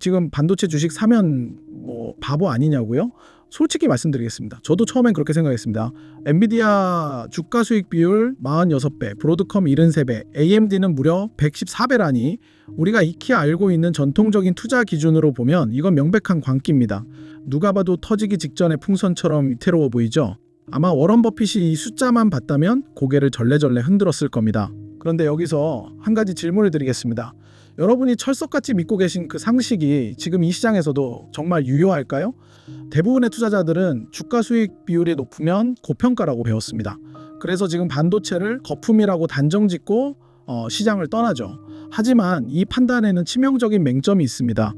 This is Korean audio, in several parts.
지금 반도체 주식 사면 뭐 바보 아니냐고요? 솔직히 말씀드리겠습니다. 저도 처음엔 그렇게 생각했습니다. 엔비디아 주가 수익 비율 46배, 브로드컴 73배, AMD는 무려 114배라니 우리가 익히 알고 있는 전통적인 투자 기준으로 보면 이건 명백한 광기입니다. 누가 봐도 터지기 직전의 풍선처럼 위태로워 보이죠? 아마 워런 버핏이 이 숫자만 봤다면 고개를 절레절레 흔들었을 겁니다. 그런데 여기서 한 가지 질문을 드리겠습니다. 여러분이 철석같이 믿고 계신 그 상식이 지금 이 시장에서도 정말 유효할까요? 대부분의 투자자들은 주가 수익 비율이 높으면 고평가라고 배웠습니다. 그래서 지금 반도체를 거품이라고 단정짓고 시장을 떠나죠. 하지만 이 판단에는 치명적인 맹점이 있습니다.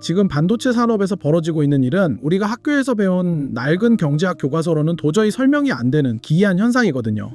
지금 반도체 산업에서 벌어지고 있는 일은 우리가 학교에서 배운 낡은 경제학 교과서로는 도저히 설명이 안 되는 기이한 현상이거든요.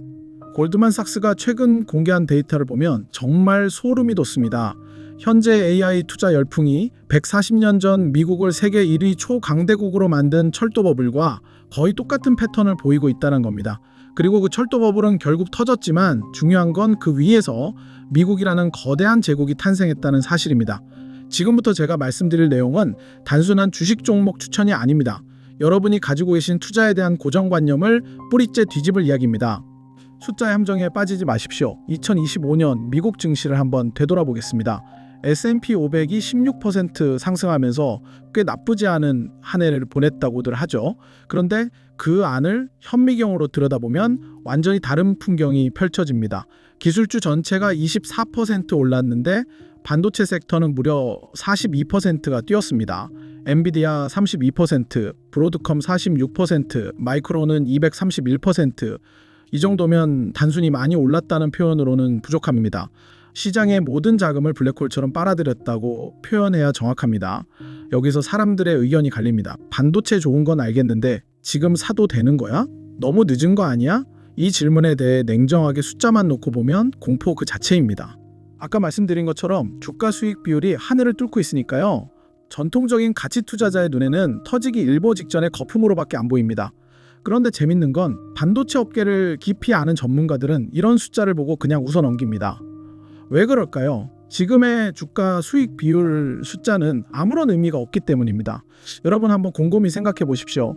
골드만삭스가 최근 공개한 데이터를 보면 정말 소름이 돋습니다. 현재 AI 투자 열풍이 140년 전 미국을 세계 1위 초강대국으로 만든 철도 버블과 거의 똑같은 패턴을 보이고 있다는 겁니다. 그리고 그 철도 버블은 결국 터졌지만 중요한 건 그 위에서 미국이라는 거대한 제국이 탄생했다는 사실입니다. 지금부터 제가 말씀드릴 내용은 단순한 주식 종목 추천이 아닙니다. 여러분이 가지고 계신 투자에 대한 고정관념을 뿌리째 뒤집을 이야기입니다. 숫자의 함정에 빠지지 마십시오. 2025년 미국 증시를 한번 되돌아보겠습니다. S&P 500이 16% 상승하면서 꽤 나쁘지 않은 한 해를 보냈다고들 하죠. 그런데 그 안을 현미경으로 들여다보면 완전히 다른 풍경이 펼쳐집니다. 기술주 전체가 24% 올랐는데 반도체 섹터는 무려 42%가 뛰었습니다. 엔비디아 32%, 브로드컴 46%, 마이크론은 231%. 이 정도면 단순히 많이 올랐다는 표현으로는 부족합니다. 시장의 모든 자금을 블랙홀처럼 빨아들였다고 표현해야 정확합니다. 여기서 사람들의 의견이 갈립니다. 반도체 좋은 건 알겠는데 지금 사도 되는 거야? 너무 늦은 거 아니야? 이 질문에 대해 냉정하게 숫자만 놓고 보면 공포 그 자체입니다. 아까 말씀드린 것처럼 주가 수익 비율이 하늘을 뚫고 있으니까요. 전통적인 가치 투자자의 눈에는 터지기 일보 직전의 거품으로밖에 안 보입니다. 그런데 재밌는 건 반도체 업계를 깊이 아는 전문가들은 이런 숫자를 보고 그냥 웃어 넘깁니다. 왜 그럴까요? 지금의 주가 수익 비율 숫자는 아무런 의미가 없기 때문입니다. 여러분 한번 곰곰이 생각해 보십시오.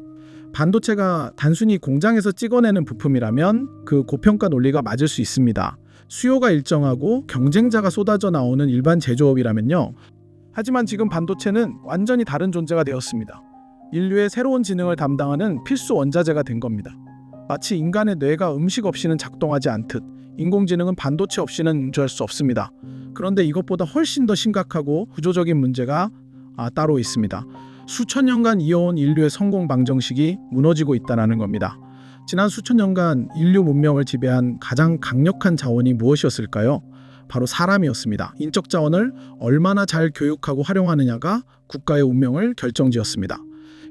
반도체가 단순히 공장에서 찍어내는 부품이라면 그 고평가 논리가 맞을 수 있습니다. 수요가 일정하고 경쟁자가 쏟아져 나오는 일반 제조업이라면요. 하지만 지금 반도체는 완전히 다른 존재가 되었습니다. 인류의 새로운 지능을 담당하는 필수 원자재가 된 겁니다. 마치 인간의 뇌가 음식 없이는 작동하지 않듯 인공지능은 반도체 없이는 운전할 수 없습니다. 그런데 이것보다 훨씬 더 심각하고 구조적인 문제가 따로 있습니다. 수천 년간 이어온 인류의 성공 방정식이 무너지고 있다는 겁니다. 지난 수천 년간 인류 문명을 지배한 가장 강력한 자원이 무엇이었을까요? 바로 사람이었습니다. 인적 자원을 얼마나 잘 교육하고 활용하느냐가 국가의 운명을 결정지었습니다.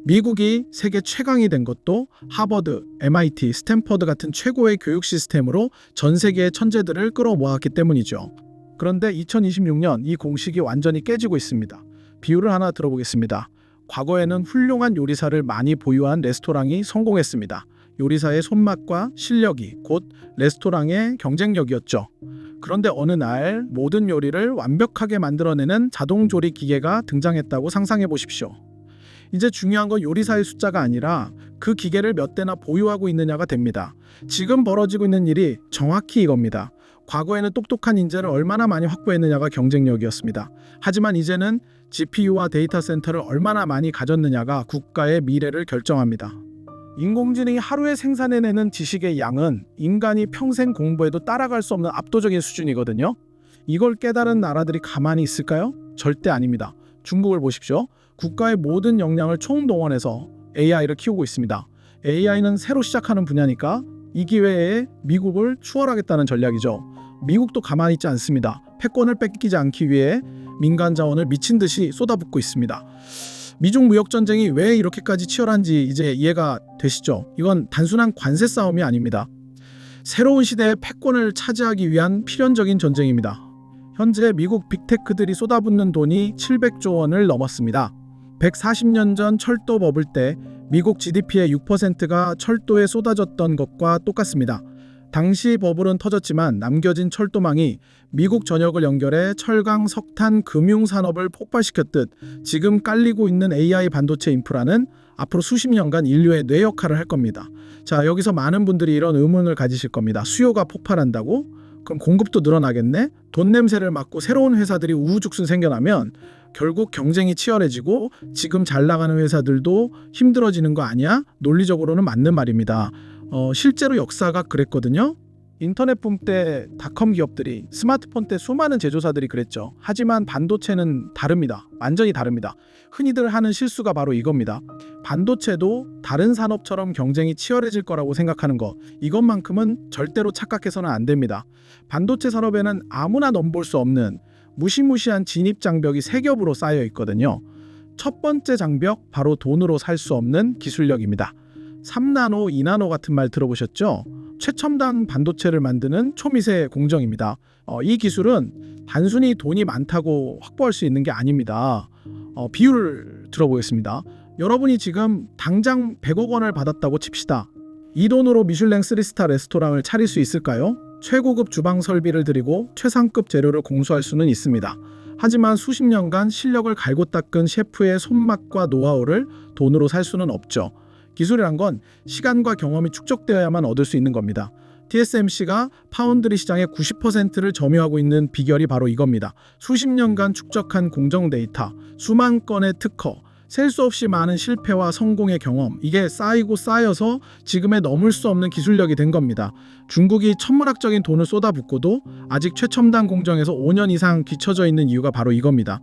미국이 세계 최강이 된 것도 하버드, MIT, 스탠퍼드 같은 최고의 교육 시스템으로 전 세계의 천재들을 끌어모았기 때문이죠. 그런데 2026년 이 공식이 완전히 깨지고 있습니다. 비유를 하나 들어보겠습니다. 과거에는 훌륭한 요리사를 많이 보유한 레스토랑이 성공했습니다. 요리사의 손맛과 실력이 곧 레스토랑의 경쟁력이었죠. 그런데 어느 날 모든 요리를 완벽하게 만들어내는 자동조리 기계가 등장했다고 상상해 보십시오. 이제 중요한 건 요리사의 숫자가 아니라 그 기계를 몇 대나 보유하고 있느냐가 됩니다. 지금 벌어지고 있는 일이 정확히 이겁니다. 과거에는 똑똑한 인재를 얼마나 많이 확보했느냐가 경쟁력이었습니다. 하지만 이제는 GPU와 데이터 센터를 얼마나 많이 가졌느냐가 국가의 미래를 결정합니다. 인공지능이 하루에 생산해내는 지식의 양은 인간이 평생 공부해도 따라갈 수 없는 압도적인 수준이거든요. 이걸 깨달은 나라들이 가만히 있을까요? 절대 아닙니다. 중국을 보십시오. 국가의 모든 역량을 총동원해서 AI를 키우고 있습니다. AI는 새로 시작하는 분야니까 이 기회에 미국을 추월하겠다는 전략이죠. 미국도 가만히 있지 않습니다. 패권을 뺏기지 않기 위해 민간 자원을 미친 듯이 쏟아붓고 있습니다. 미중 무역 전쟁이 왜 이렇게까지 치열한지 이제 이해가 되시죠? 이건 단순한 관세 싸움이 아닙니다. 새로운 시대의 패권을 차지하기 위한 필연적인 전쟁입니다. 현재 미국 빅테크들이 쏟아붓는 돈이 700조 원을 넘었습니다. 140년 전 철도 버블 때 미국 GDP의 6%가 철도에 쏟아졌던 것과 똑같습니다. 당시 버블은 터졌지만 남겨진 철도망이 미국 전역을 연결해 철강, 석탄, 금융 산업을 폭발시켰듯 지금 깔리고 있는 AI 반도체 인프라는 앞으로 수십 년간 인류의 뇌 역할을 할 겁니다. 자, 여기서 많은 분들이 이런 의문을 가지실 겁니다. 수요가 폭발한다고? 그럼 공급도 늘어나겠네? 돈 냄새를 맡고 새로운 회사들이 우후죽순 생겨나면 결국 경쟁이 치열해지고 지금 잘 나가는 회사들도 힘들어지는 거 아니야? 논리적으로는 맞는 말입니다. 실제로 역사가 그랬거든요. 인터넷 붐 때 닷컴 기업들이, 스마트폰 때 수많은 제조사들이 그랬죠. 하지만 반도체는 다릅니다. 완전히 다릅니다. 흔히들 하는 실수가 바로 이겁니다. 반도체도 다른 산업처럼 경쟁이 치열해질 거라고 생각하는 거, 이것만큼은 절대로 착각해서는 안 됩니다. 반도체 산업에는 아무나 넘볼 수 없는 무시무시한 진입 장벽이 세 겹으로 쌓여 있거든요. 첫 번째 장벽, 바로 돈으로 살 수 없는 기술력입니다. 3나노, 2나노 같은 말 들어보셨죠? 최첨단 반도체를 만드는 초미세 공정입니다. 이 기술은 단순히 돈이 많다고 확보할 수 있는 게 아닙니다. 비율을 들어보겠습니다. 여러분이 지금 당장 100억 원을 받았다고 칩시다. 이 돈으로 미슐랭 3스타 레스토랑을 차릴 수 있을까요? 최고급 주방 설비를 들이고 최상급 재료를 공수할 수는 있습니다. 하지만 수십 년간 실력을 갈고 닦은 셰프의 손맛과 노하우를 돈으로 살 수는 없죠. 기술이란 건 시간과 경험이 축적되어야만 얻을 수 있는 겁니다. TSMC가 파운드리 시장의 90%를 점유하고 있는 비결이 바로 이겁니다. 수십 년간 축적한 공정 데이터, 수만 건의 특허, 셀 수 없이 많은 실패와 성공의 경험, 이게 쌓이고 쌓여서 지금의 넘을 수 없는 기술력이 된 겁니다. 중국이 천문학적인 돈을 쏟아붓고도 아직 최첨단 공정에서 5년 이상 뒤처져 있는 이유가 바로 이겁니다.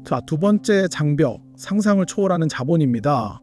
자, 두 번째 장벽, 상상을 초월하는 자본입니다.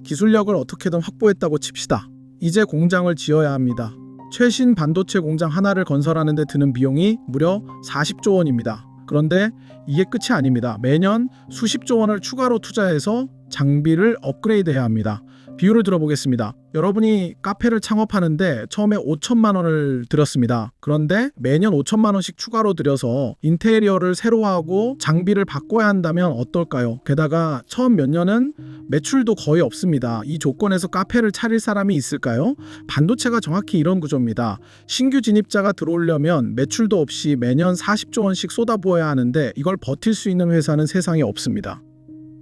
기술력을 어떻게든 확보했다고 칩시다. 이제 공장을 지어야 합니다. 최신 반도체 공장 하나를 건설하는 데 드는 비용이 무려 40조 원입니다. 그런데 이게 끝이 아닙니다. 매년 수십조 원을 추가로 투자해서 장비를 업그레이드해야 합니다. 비율을 들어보겠습니다. 여러분이 카페를 창업하는데 처음에 5천만 원을 들였습니다. 그런데 매년 5천만 원씩 추가로 들여서 인테리어를 새로 하고 장비를 바꿔야 한다면 어떨까요? 게다가 처음 몇 년은 매출도 거의 없습니다. 이 조건에서 카페를 차릴 사람이 있을까요? 반도체가 정확히 이런 구조입니다. 신규 진입자가 들어오려면 매출도 없이 매년 40조 원씩 쏟아부어야 하는데 이걸 버틸 수 있는 회사는 세상에 없습니다.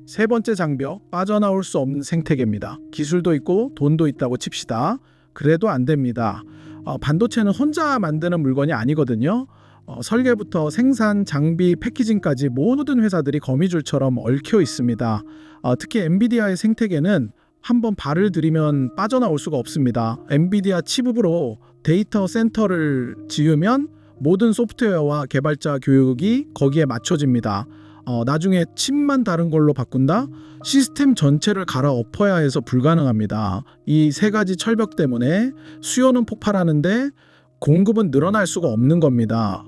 세 번째 장벽, 빠져나올 수 없는 생태계입니다. 기술도 있고 돈도 있다고 칩시다. 그래도 안 됩니다. 반도체는 혼자 만드는 물건이 아니거든요. 설계부터 생산, 장비, 패키징까지 모든 회사들이 거미줄처럼 얽혀 있습니다. 특히 엔비디아의 생태계는 한번 발을 들이면 빠져나올 수가 없습니다. 엔비디아 칩으로 데이터 센터를 지으면 모든 소프트웨어와 개발자 교육이 거기에 맞춰집니다. 나중에 칩만 다른 걸로 바꾼다? 시스템 전체를 갈아엎어야 해서 불가능합니다. 이 세 가지 철벽 때문에 수요는 폭발하는데 공급은 늘어날 수가 없는 겁니다.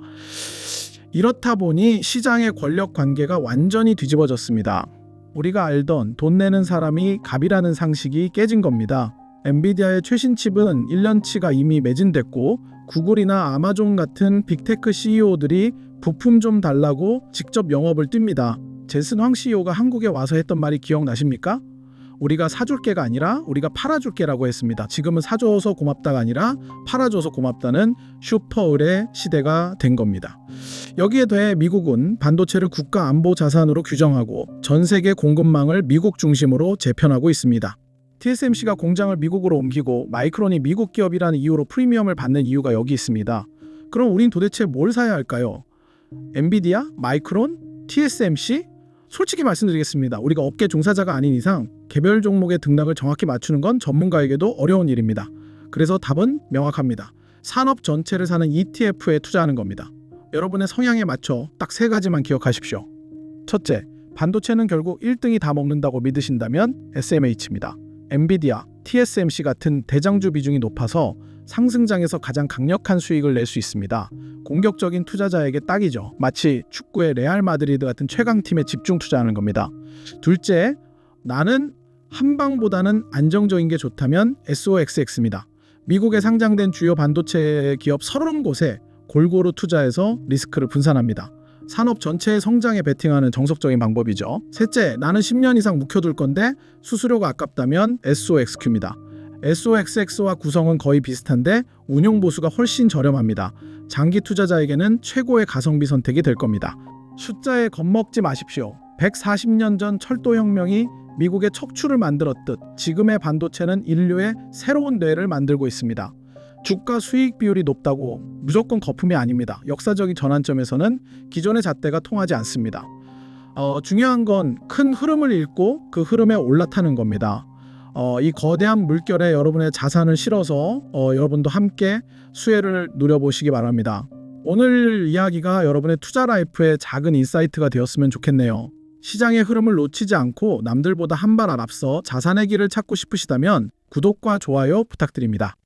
이렇다 보니 시장의 권력 관계가 완전히 뒤집어졌습니다. 우리가 알던 돈 내는 사람이 갑이라는 상식이 깨진 겁니다. 엔비디아의 최신 칩은 1년치가 이미 매진됐고 구글이나 아마존 같은 빅테크 CEO들이 부품 좀 달라고 직접 영업을 띱니다. 제슨 황 CEO가 한국에 와서 했던 말이 기억나십니까? 우리가 사줄게가 아니라 우리가 팔아줄게라고 했습니다. 지금은 사줘서 고맙다가 아니라 팔아줘서 고맙다는 슈퍼을의 시대가 된 겁니다. 여기에 더해 미국은 반도체를 국가 안보 자산으로 규정하고 전 세계 공급망을 미국 중심으로 재편하고 있습니다. TSMC가 공장을 미국으로 옮기고 마이크론이 미국 기업이라는 이유로 프리미엄을 받는 이유가 여기 있습니다. 그럼 우린 도대체 뭘 사야 할까요? 엔비디아? 마이크론? TSMC? 솔직히 말씀드리겠습니다. 우리가 업계 종사자가 아닌 이상 개별 종목의 등락을 정확히 맞추는 건 전문가에게도 어려운 일입니다. 그래서 답은 명확합니다. 산업 전체를 사는 ETF에 투자하는 겁니다. 여러분의 성향에 맞춰 딱 세 가지만 기억하십시오. 첫째, 반도체는 결국 1등이 다 먹는다고 믿으신다면 SMH입니다. 엔비디아, TSMC 같은 대장주 비중이 높아서 상승장에서 가장 강력한 수익을 낼 수 있습니다. 공격적인 투자자에게 딱이죠. 마치 축구의 레알 마드리드 같은 최강팀에 집중 투자하는 겁니다. 둘째, 나는 한방보다는 안정적인 게 좋다면 SOXX입니다. 미국에 상장된 주요 반도체 기업 30곳에 골고루 투자해서 리스크를 분산합니다. 산업 전체의 성장에 베팅하는 정석적인 방법이죠. 셋째, 나는 10년 이상 묵혀둘 건데 수수료가 아깝다면 SOXQ입니다. SOXX와 구성은 거의 비슷한데 운용 보수가 훨씬 저렴합니다. 장기 투자자에게는 최고의 가성비 선택이 될 겁니다. 숫자에 겁먹지 마십시오. 140년 전 철도혁명이 미국의 척추를 만들었듯 지금의 반도체는 인류의 새로운 뇌를 만들고 있습니다. 주가 수익 비율이 높다고 무조건 거품이 아닙니다. 역사적인 전환점에서는 기존의 잣대가 통하지 않습니다. 중요한 건 큰 흐름을 읽고 그 흐름에 올라타는 겁니다. 이 거대한 물결에 여러분의 자산을 실어서 여러분도 함께 수혜를 누려보시기 바랍니다. 오늘 이야기가 여러분의 투자 라이프에 작은 인사이트가 되었으면 좋겠네요. 시장의 흐름을 놓치지 않고 남들보다 한 발 앞서 자산의 길을 찾고 싶으시다면 구독과 좋아요 부탁드립니다.